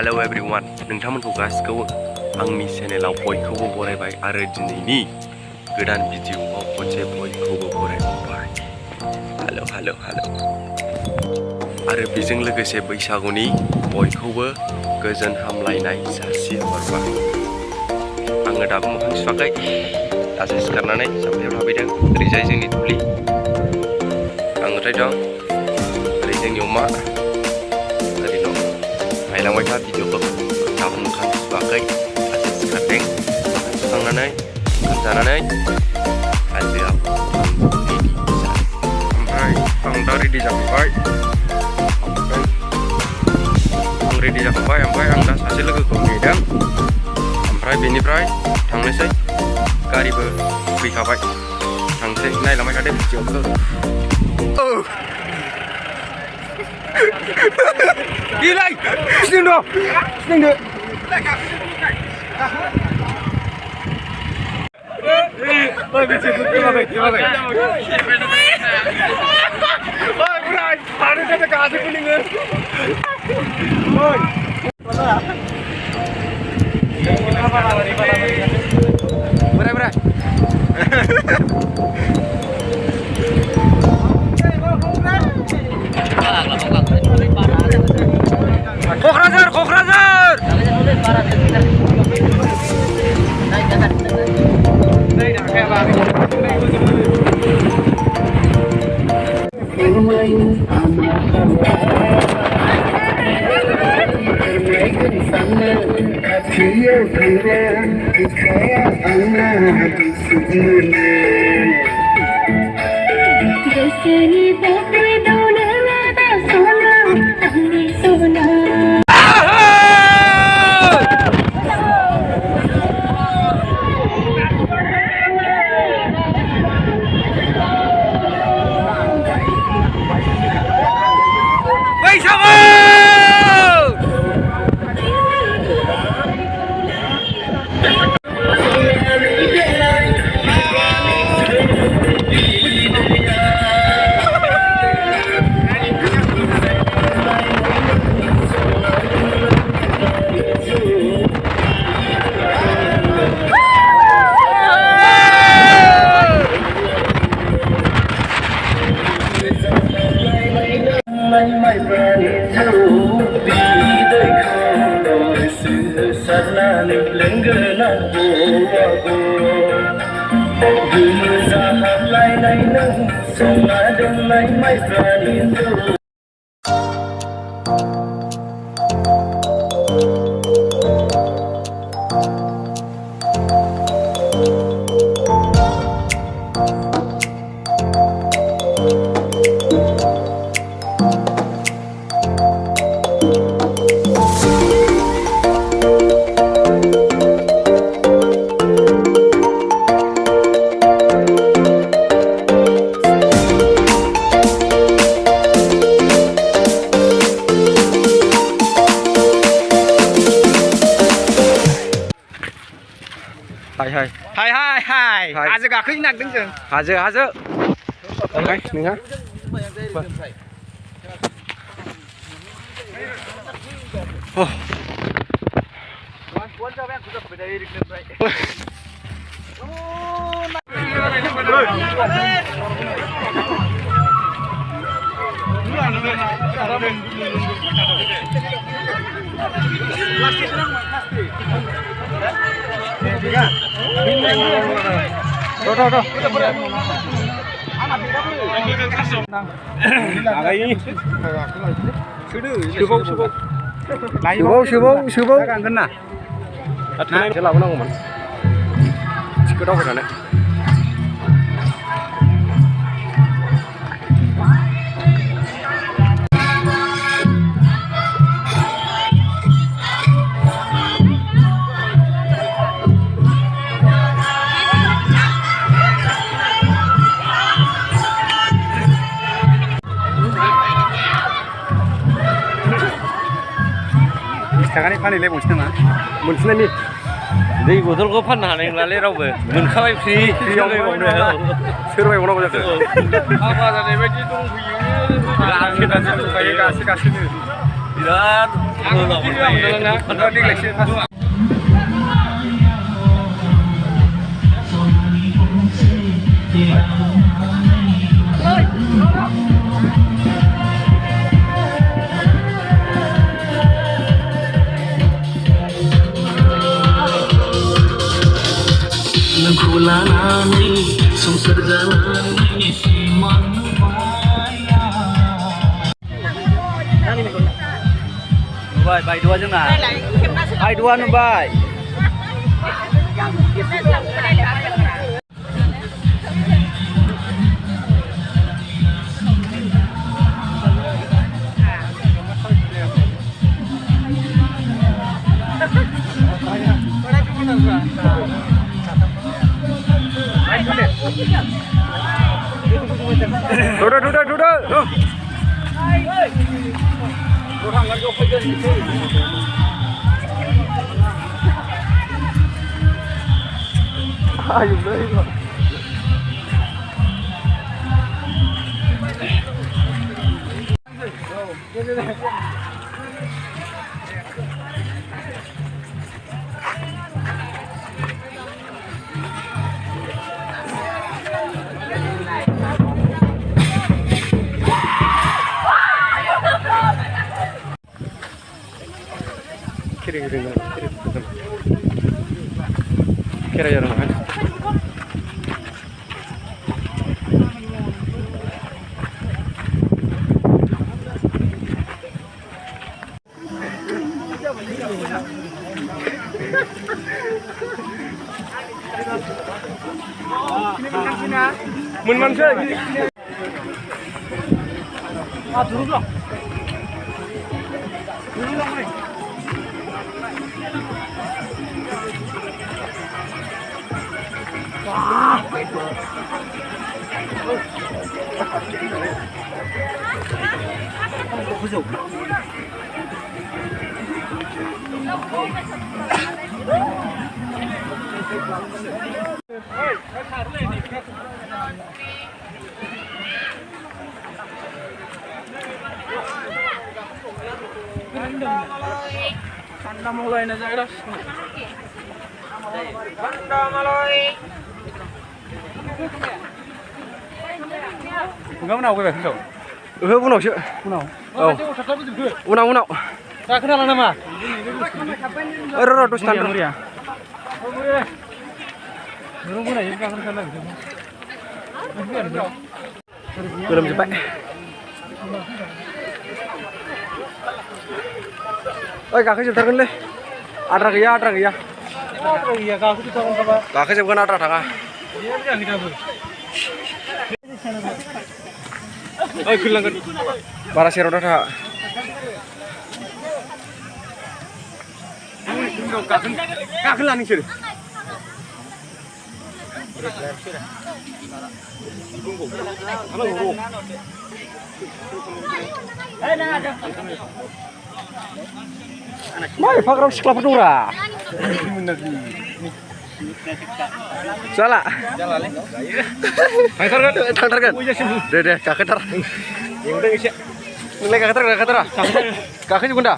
Hello everyone नोंथांमोनखौ गासिखौबो आंनि चेनेलाव बयखौबो बरायबाय आरो दिनैनि गोदान भिडिअआव खनसे बयखौबो बरायबाय। हेलो हेलो हेलो आरो बेजों लोगोसे बैसागुनि बयखौबो गोजोन हामलायनाय जासिहरबाय। आङो दाबो मोखां सुवाखै, दासो सिखारनानै जाम्फैयाव थाफैदों। ओरैजाय जोंनि दुब्लि, आं ओरैजाय दं, ओरै जोंनि अमा, ओरै दं नायलांबाय था भिडिअखौ। दाबो मोखां सुवाखै, दासो सिखारदों। मोखां सुखांनानै ओंखाम जानानै हाजोआव ओमफ्राय आं दा रेडि जाखांबाय। ओमफ्राय आं दा सासे लोगोखौ नेदों। ओमफ्राय बेनिफ्राय थांनोसै, गारिबो फैखाबाय, थांसै। नायलांबाय थादो भिडिअखौ। Gilai, sini dong, sini dong. Oi, bicara gimana? Oi, berai, hari kita kasih kuning. Oi, mana? Berai. Kokrajhar. Bwisagu! Hai. Hajo gaखोनो नागिरदों जों। हाजो। ओमफ्राय नोंहा? Subuh. Ganten nah. Saya lakukan Sikit apa kan? Sekarang ini panik bos nama, muncul ni. Di botol kau pan hane ngelale raube, muncul free. Suruh orang boleh tu. Apa jadi bagi tu? Kita tu kasih ni. Biar संसार jalani siman nubai bai dua jeung na bai dua nubai Duda. Ayo beli. Kira ya orang. Mun man sih. Ah, duduk lah. Duduk lah, Mai. Anda mulai na jaga. Anda mulai. Enggak menau gue besok. Menau sih. Menau. Oh. Menau. Tak kenal nama. Terus standar dia. Belum cepat. Oi, kakek sebentar deh. Ada gaya. Kakek itu apa? Kakek sebentar ada. Iya, kita ber. Oi, kulang kan. Para roda dah. Kakek lani sih. Mai fakram sekolah pedura. Salah. Tangtar kan. Deh, kakek tar. Ya udah, kakek tar. Kakek juga dah.